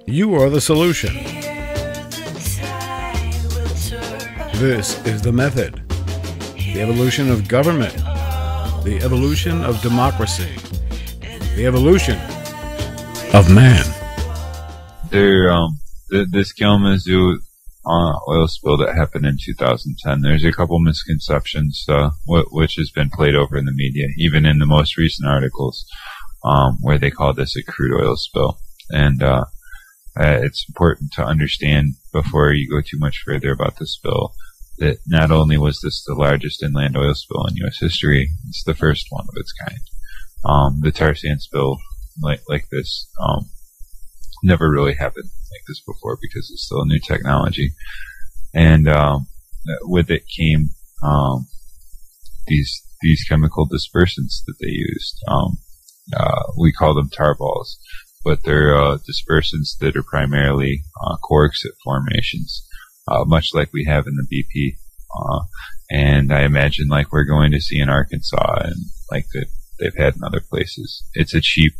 You are the solution. This is the method. The evolution of government. The evolution of democracy. The evolution of man. This Kalamazoo oil spill that happened in 2010, there's a couple misconceptions which has been played over in the media, even in the most recent articles, where they call this a crude oil spill. And it's important to understand before you go too much further about the spill that not only was this the largest inland oil spill in U.S. history, it's the first one of its kind. The tar sand spill like this never really happened like this before because it's still a new technology. And with it came these chemical dispersants that they used. We call them tar balls, but they're dispersants that are primarily corexit formations, much like we have in the BP. And I imagine like we're going to see in Arkansas and like that they've had in other places. It's a cheap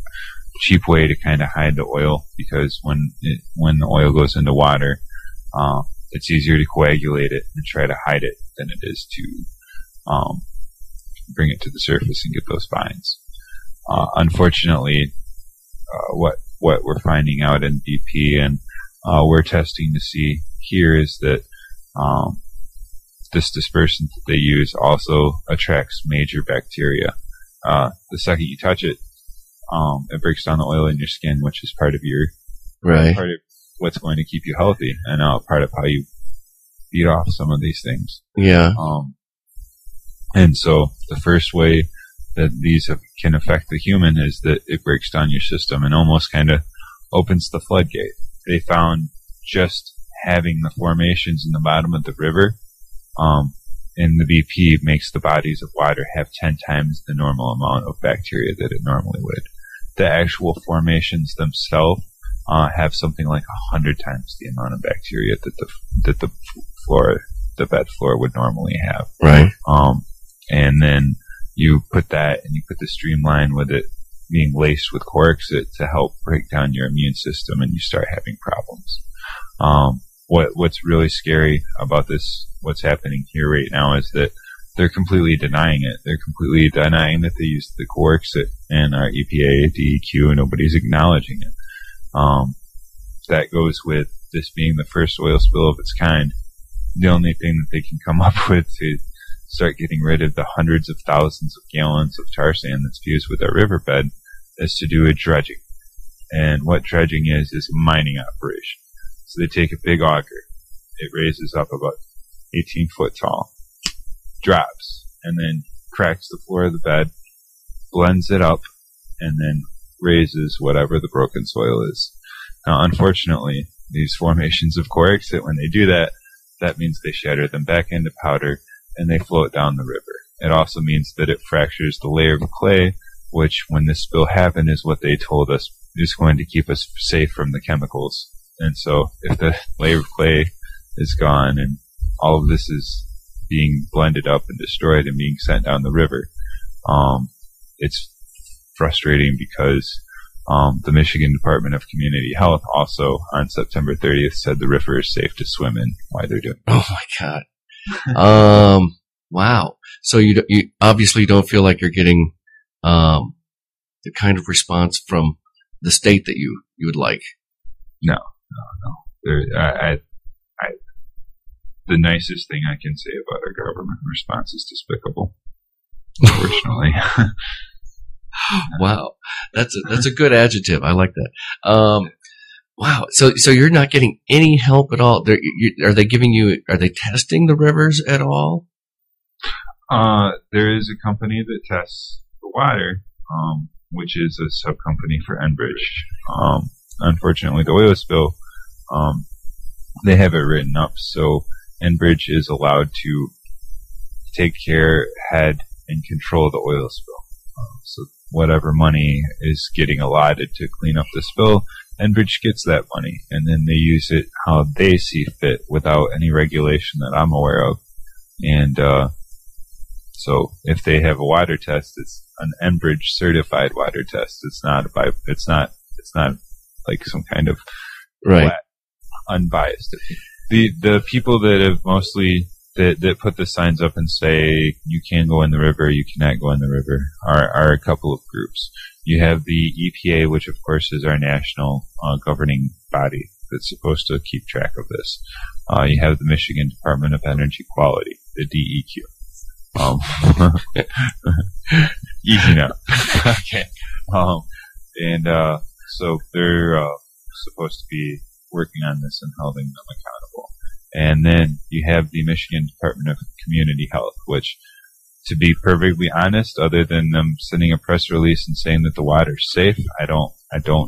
way to kind of hide the oil because when the oil goes into water, it's easier to coagulate it and try to hide it than it is to bring it to the surface and get those fines. Unfortunately, what we're finding out in BP and we're testing to see here is that this dispersant that they use also attracts major bacteria. The second you touch it, it breaks down the oil in your skin, which is part of part of what's going to keep you healthy, and part of how you beat off some of these things. Yeah. And so the first way that these can affect the human is that it breaks down your system and almost kind of opens the floodgate. They found just having the formations in the bottom of the river in the BP makes the bodies of water have 10 times the normal amount of bacteria that it normally would. The actual formations themselves have something like 100 times the amount of bacteria that the bed floor would normally have. Right. And then you put that and you put the streamline with it being laced with corexit to help break down your immune system, and you start having problems. What's really scary about this, what's happening here right now, is that they're completely denying it. They're completely denying that they used the corexit and our EPA, DEQ, and nobody's acknowledging it. That goes with this being the first oil spill of its kind. The only thing that they can come up with to start getting rid of the hundreds of thousands of gallons of tar sand that's fused with our riverbed is to do a dredging. And what dredging is a mining operation. So they take a big auger, it raises up about 18 foot tall, drops, and then cracks the floor of the bed, blends it up, and then raises whatever the broken soil is. Now, unfortunately, these formations of corexit, when they do that, that means they shatter them back into powder and they float down the river. It also means that it fractures the layer of clay, which, when this spill happened, is what they told us is going to keep us safe from the chemicals. And so, if the layer of clay is gone and all of this is being blended up and destroyed and being sent down the river, it's frustrating because the Michigan Department of Community Health also on September 30th said the river is safe to swim in while they're doing it. Oh my God. Wow. So you obviously don't feel like you're getting the kind of response from the state that you would like. No. The nicest thing I can say about our government response is despicable. Unfortunately. Wow, that's a good adjective. I like that. Wow. So you're not getting any help at all. Are they testing the rivers at all? There is a company that tests the water, which is a sub-company for Enbridge. Unfortunately, the oil spill, they have it written up, so Enbridge is allowed to take care, head, and control the oil spill. So whatever money is getting allotted to clean up the spill, Enbridge gets that money, and then they use it how they see fit without any regulation that I'm aware of. And so if they have a water test, it's an Enbridge certified water test. It's not like some kind of Right. flat, unbiased. The people that have mostly that put the signs up and say you can go in the river, you cannot go in the river, are a couple of groups. You have the EPA, which of course is our national governing body that's supposed to keep track of this. You have the Michigan Department of Energy Quality, the DEQ. Easy now. Okay. So they're supposed to be working on this and holding them accountable. And then you have the Michigan Department of Community Health, which, to be perfectly honest, other than them sending a press release and saying that the water's safe, I don't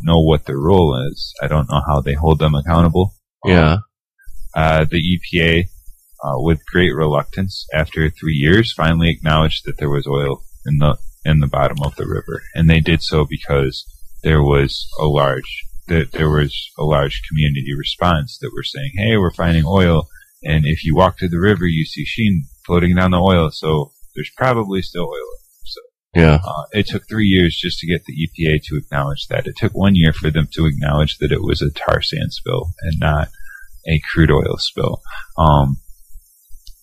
know what their role is. I don't know how they hold them accountable. Yeah. The EPA, with great reluctance, after 3 years, finally acknowledged that there was oil in the bottom of the river, and they did so because there was a large community response that were saying, "Hey, we're finding oil, and if you walk to the river, you see sheen floating down the oil, so there's probably still oil." So yeah, it took 3 years just to get the EPA to acknowledge that. It took 1 year for them to acknowledge that it was a tar sand spill and not a crude oil spill.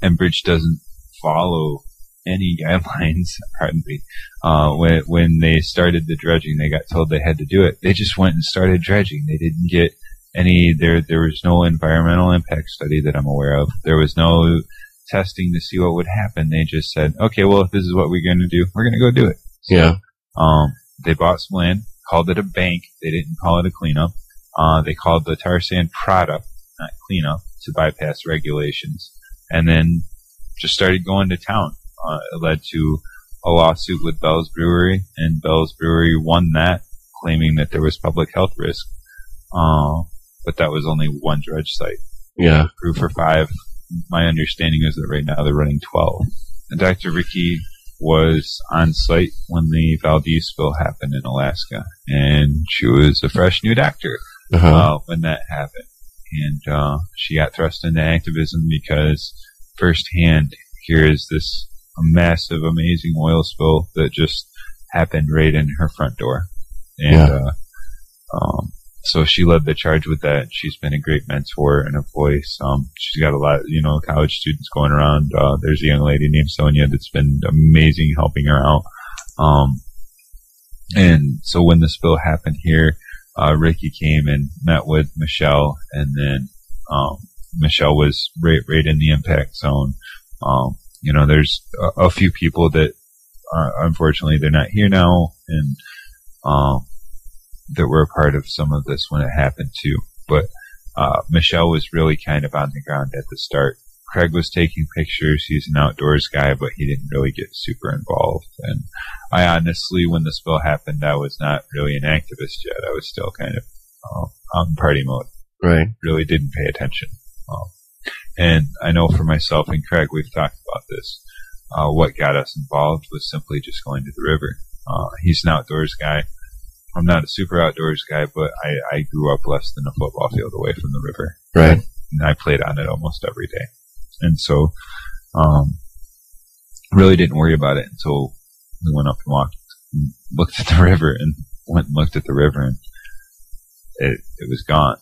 Enbridge doesn't follow any guidelines, hardly. When they started the dredging, they got told they had to do it. They just went and started dredging. They didn't get any, there was no environmental impact study that I'm aware of. There was no testing to see what would happen. They just said, okay, well, if this is what we're going to do, we're going to go do it. So, yeah. They bought some land, called it a bank. They didn't call it a cleanup. They called the tar sand product, not cleanup, to bypass regulations. And then just started going to town. It led to a lawsuit with Bell's Brewery, and Bell's Brewery won that, claiming that there was public health risk. But that was only one dredge site. Yeah. Grew for 5. My understanding is that right now they're running 12. And Dr. Ricky was on site when the Valdez spill happened in Alaska, and she was a fresh new doctor when that happened. And she got thrust into activism because firsthand, here is this massive, amazing oil spill that just happened right in her front door. And so she led the charge with that. She's been a great mentor and a voice. She's got a lot, college students going around. There's a young lady named Sonia that's been amazing helping her out. And so when the spill happened here, Ricky came and met with Michelle, and then Michelle was right in the impact zone. There's a few people that unfortunately they're not here now, and that were a part of some of this when it happened too. But Michelle was really kind of on the ground at the start. Craig was taking pictures. He's an outdoors guy, but he didn't really get super involved. And I honestly, when the spill happened, I was not really an activist yet. I was still kind of on party mode. Right. Really didn't pay attention. And I know for myself and Craig, we've talked about this. What got us involved was simply just going to the river. He's an outdoors guy. I'm not a super outdoors guy, but I grew up less than a football field away from the river. Right. And I played on it almost every day. And so, really didn't worry about it until we went up and looked at the river, and went and looked at the river, and it was gone.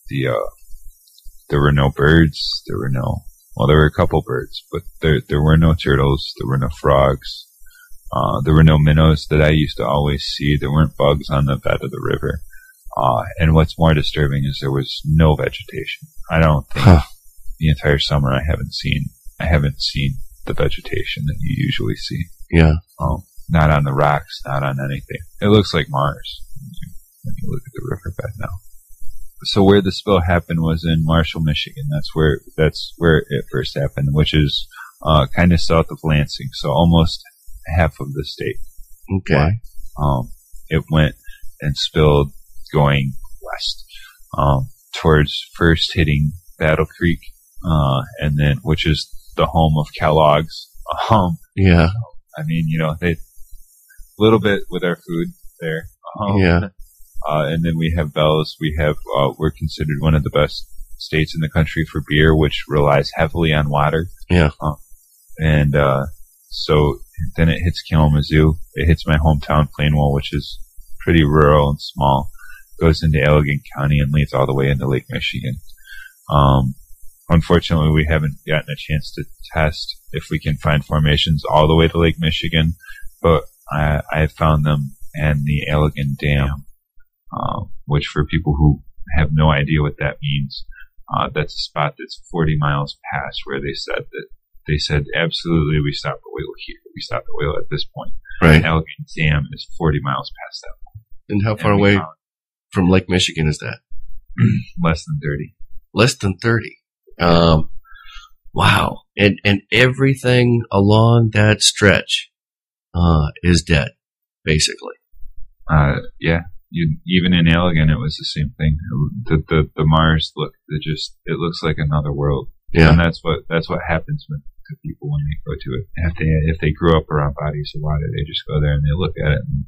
There were no birds. There were a couple birds, but there were no turtles. There were no frogs. There were no minnows that I used to always see. There weren't bugs on the bed of the river. And what's more disturbing is there was no vegetation. I don't think the entire summer I haven't seen the vegetation that you usually see. Yeah. Not on the rocks, not on anything. It looks like Mars when you look at the riverbed now. So where the spill happened was in Marshall, Michigan. That's where it first happened, which is kind of south of Lansing, so almost half of the state. Okay. It went and spilled going west, towards first hitting Battle Creek, and then, which is the home of Kellogg's. Yeah. I mean, they, a little bit with our food there. Yeah. And then we have Bell's. We're considered one of the best states in the country for beer, which relies heavily on water. Yeah. So then it hits Kalamazoo. It hits my hometown, Plainwell, which is pretty rural and small. goes into Allegan County and leads all the way into Lake Michigan. Unfortunately, we haven't gotten a chance to test if we can find formations all the way to Lake Michigan, but I have found them in the Allegan Dam, which for people who have no idea what that means, that's a spot that's 40 miles past where they said absolutely we stopped oil here. We stopped oil at this point. Right. Allegan Dam is 40 miles past that point. And how far away from Lake Michigan is that? Less than 30. Less than 30. Wow. And everything along that stretch, is dead, basically. Yeah. Even in Allegan, it was the same thing. The Mars it looks like another world. Yeah. And that's what happens to people when they go to it. If they grew up around bodies of water, they just go there and they look at it and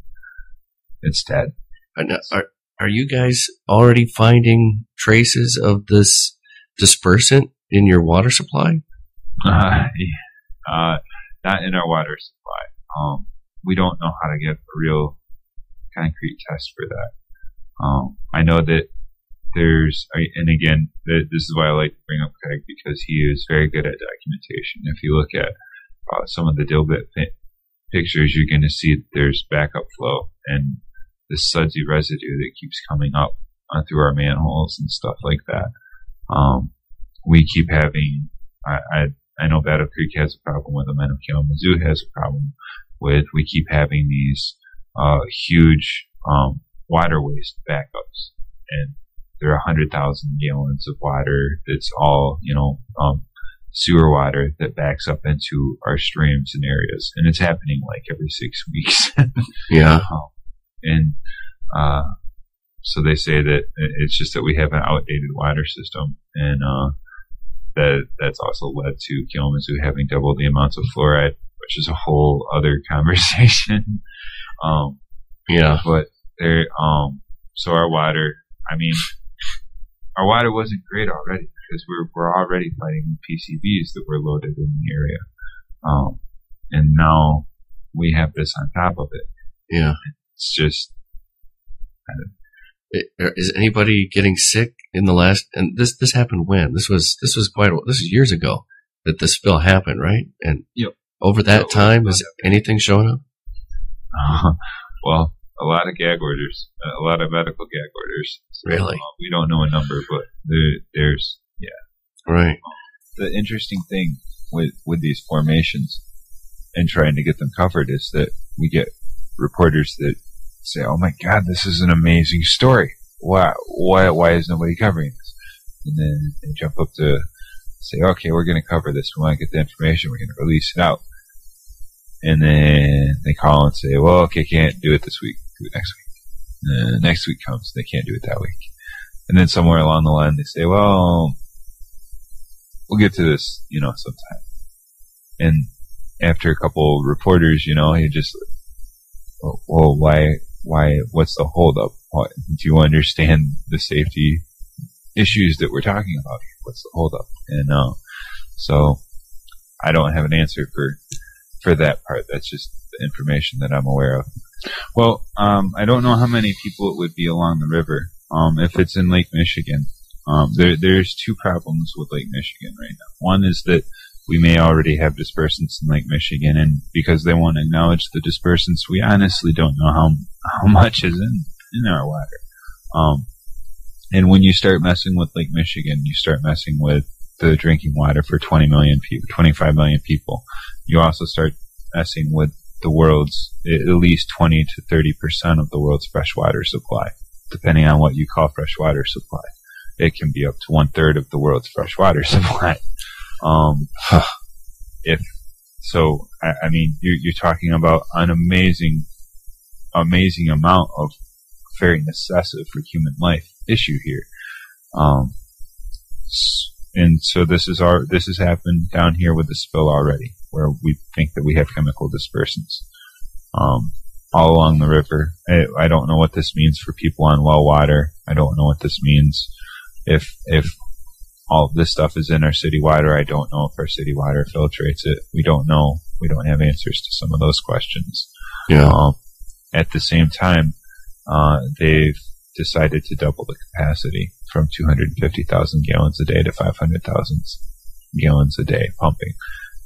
it's dead. And are you guys already finding traces of this dispersant in your water supply? Not in our water supply. We don't know how to get a real concrete test for that. I know that and again, this is why I like to bring up Craig, because he is very good at documentation. If you look at some of the Dilbit pictures, you're going to see that there's backup flow and this sudsy residue that keeps coming up through our manholes and stuff like that. We keep having, I know Battle Creek has a problem with them. I know Kalamazoo has a problem with, we keep having these huge water waste backups, and there are 100,000 gallons of water that's all, sewer water that backs up into our streams and areas, and it's happening like every 6 weeks. Yeah. So they say that it's just that we have an outdated water system, and that's also led to Kalamazoo having double the amounts of fluoride, which is a whole other conversation. Yeah. But so our water, our water wasn't great already because we're already fighting PCBs that were loaded in the area. And now we have this on top of it. Yeah. It's just is anybody getting sick in the last, and this happened when? This was years ago that this spill happened, right? And yep. Over that time, is anything showing up? Well, a lot of gag orders, a lot of medical gag orders. So, really? We don't know a number, but there's, yeah. Right. The interesting thing with these formations and trying to get them covered is that we get reporters that say, "Oh my God, this is an amazing story. Why is nobody covering this?" And then they jump up to say, "Okay, we're going to cover this. We want to get the information. We're going to release it out." And then they call and say, "Well, okay, can't do it this week. Do it next week." Next week comes, they can't do it that week. And then somewhere along the line, they say, "Well, we'll get to this, sometime." And after a couple of reporters, you just, well, why, what's the holdup? Do you understand the safety issues that we're talking about here? What's the holdup? And, so I don't have an answer for that part. That's just the information that I'm aware of. Well, I don't know how many people it would be along the river. If it's in Lake Michigan, there's two problems with Lake Michigan right now. One is that we may already have dispersants in Lake Michigan, and because they won't acknowledge the dispersants, we honestly don't know how much is in our water. And when you start messing with Lake Michigan, you start messing with the drinking water for 20 million people, 25 million people. You also start messing with the world's, at least 20 to 30% of the world's freshwater supply, depending on what you call freshwater supply. It can be up to 1/3 of the world's freshwater supply. You're talking about an amazing amount of very necessive for human life issue here. And so this has happened down here with the spill already, where we think that we have chemical dispersants, all along the river. I don't know what this means for people on well water. I don't know what this means if all of this stuff is in our city water. I don't know if our city water filtrates it. We don't know. We don't have answers to some of those questions. Yeah. At the same time, they've decided to double the capacity from 250,000 gallons a day to 500,000 gallons a day pumping.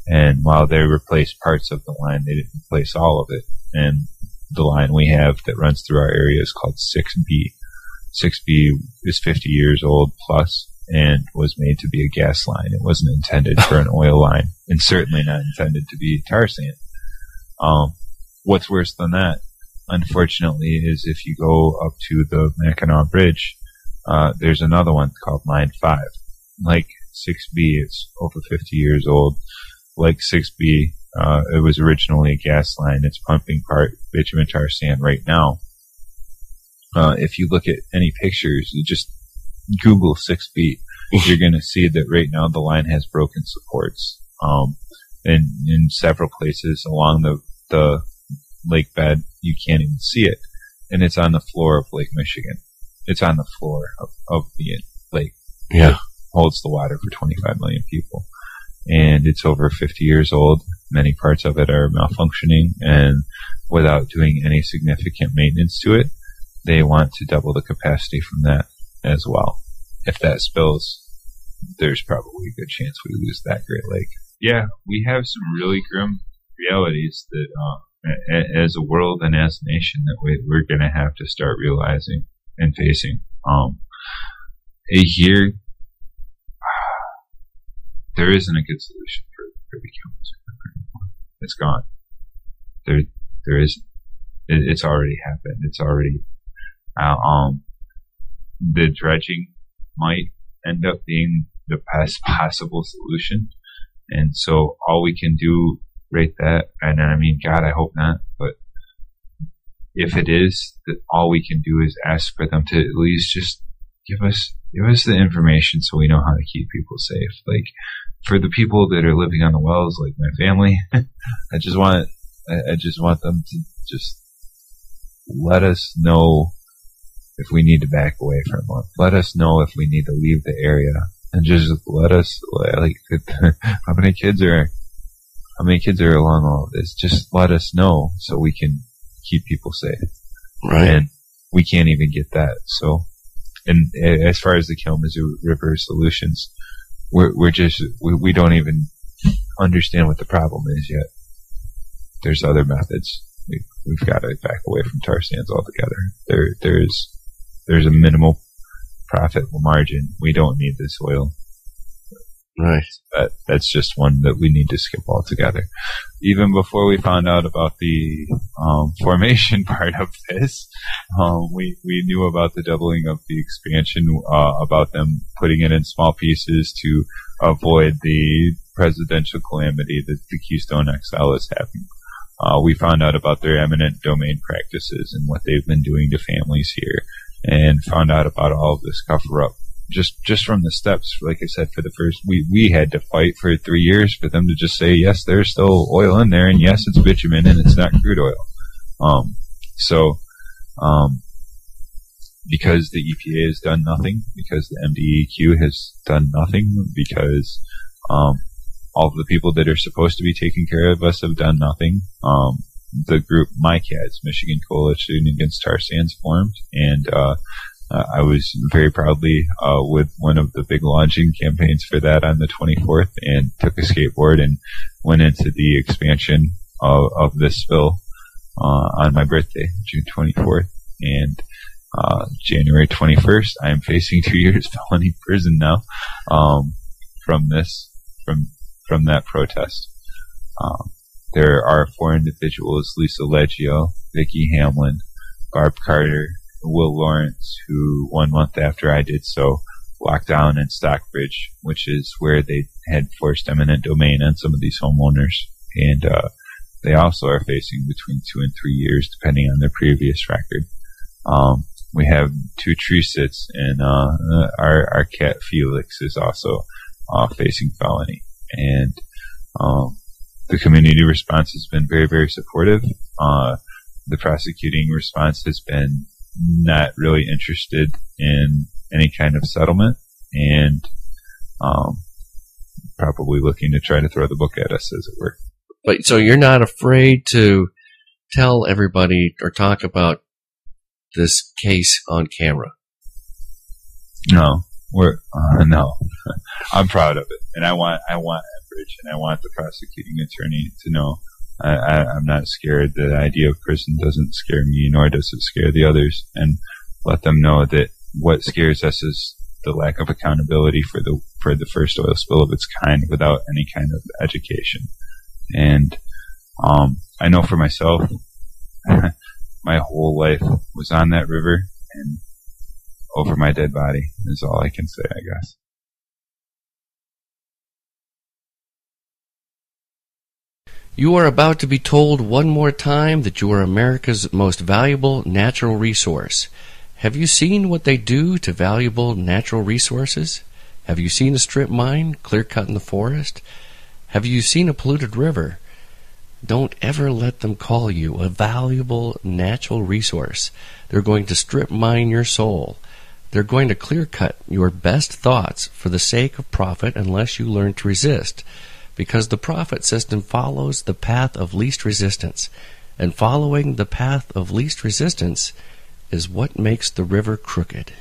And while they replaced parts of the line, they didn't replace all of it. And the line we have that runs through our area is called 6B. 6B is 50 years old plus and was made to be a gas line. It wasn't intended for an oil line, and certainly not intended to be tar sand. What's worse than that, unfortunately, is if you go up to the Mackinac Bridge, there's another one called Line 5. Like 6B, it's over 50 years old. Like 6B, it was originally a gas line. It's pumping part bitumen tar sand right now. If you look at any pictures, you just Google 6B, you're going to see that right now the line has broken supports. And in several places along the lake bed, you can't even see it. And it's on the floor of Lake Michigan. It's on the floor of the lake. Yeah. It holds the water for 25 million people. And it's over 50 years old. Many parts of it are malfunctioning, and without doing any significant maintenance to it, they want to double the capacity from that as well. If that spills, there's probably a good chance we lose that Great Lake. Yeah, we have some really grim realities that, as a world and as a nation, that we're going to have to start realizing and facing. Here, there isn't a good solution for the Kalamazoo River anymore. It's gone. There isn't. It's already happened. It's already. The dredging might end up being the best possible solution, and so all we can do right that, and I mean, God, I hope not, but if it is, that all we can do is ask for them to at least just give us the information so we know how to keep people safe. Like, for the people that are living on the wells, like my family, I just want them to just let us know if we need to back away from one. Let us know if we need to leave the area, and just let us, like, how many kids are along all of this? Just let us know so we can keep people safe. Right. And we can't even get that. So, and as far as the Kalamazoo River solutions, we don't even understand what the problem is yet. There's other methods. We've got to back away from tar sands altogether. There's a minimal profit margin. We don't need this oil. Right. That's just one that we need to skip altogether. Even before we found out about the formation part of this, we knew about the doubling of the expansion, about them putting it in small pieces to avoid the presidential calamity that the Keystone XL is having. We found out about their eminent domain practices and what they've been doing to families here, and found out about all of this cover-up. Just from the steps, like I said, for the first, we had to fight for 3 years for them to just say, yes, there's still oil in there, and yes, it's bitumen, and it's not crude oil. Because the EPA has done nothing, because the MDEQ has done nothing, because all of the people that are supposed to be taking care of us have done nothing, the group MICATS, Michigan Coalition Against Tar Sands, formed, and I was very proudly with one of the big launching campaigns for that on the 24th, and took a skateboard and went into the expansion of this spill on my birthday, June 24th. And January 21st, I am facing 2 years felony prison now from that protest. There are 4 individuals: Lisa Leggio, Vicki Hamlin, Barb Carter, Will Lawrence, who 1 month after I did so locked down in Stockbridge, which is where they had forced eminent domain on some of these homeowners. And they also are facing between 2 and 3 years, depending on their previous record. We have 2 tree sits, and our cat Felix is also facing felony. And the community response has been very, very supportive. The prosecuting response has been not really interested in any kind of settlement, and probably looking to try to throw the book at us, as it were. But so you're not afraid to tell everybody or talk about this case on camera? No, no. I'm proud of it, and I want Enbridge, and I want the prosecuting attorney to know I'm not scared. The idea of prison doesn't scare me, nor does it scare the others, and let them know that what scares us is the lack of accountability for the first oil spill of its kind without any kind of education. And I know for myself, my whole life was on that river and over my dead body is all I can say, I guess. You are about to be told one more time that you are America's most valuable natural resource. Have you seen what they do to valuable natural resources? Have you seen a strip mine clear-cut in the forest? Have you seen a polluted river? Don't ever let them call you a valuable natural resource. They're going to strip mine your soul. They're going to clear-cut your best thoughts for the sake of profit unless you learn to resist. Because the profit system follows the path of least resistance. And following the path of least resistance is what makes the river crooked.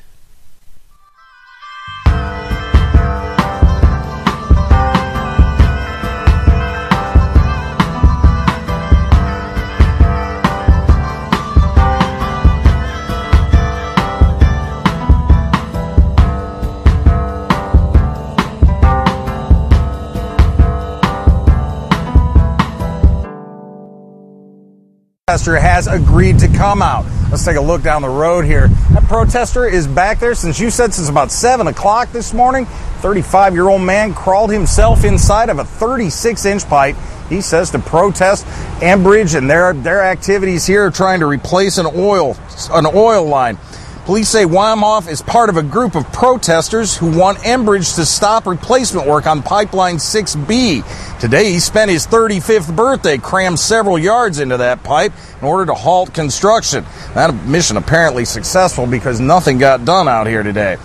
Protester has agreed to come out. Let's take a look down the road here. That protester is back there since about 7 o'clock this morning. 35-year-old man crawled himself inside of a 36-inch pipe, he says, to protest Enbridge and their activities here trying to replace an oil line. Police say Wahmhoff is part of a group of protesters who want Enbridge to stop replacement work on Pipeline 6B. Today, he spent his 35th birthday, crammed several yards into that pipe in order to halt construction. That mission apparently successful because nothing got done out here today.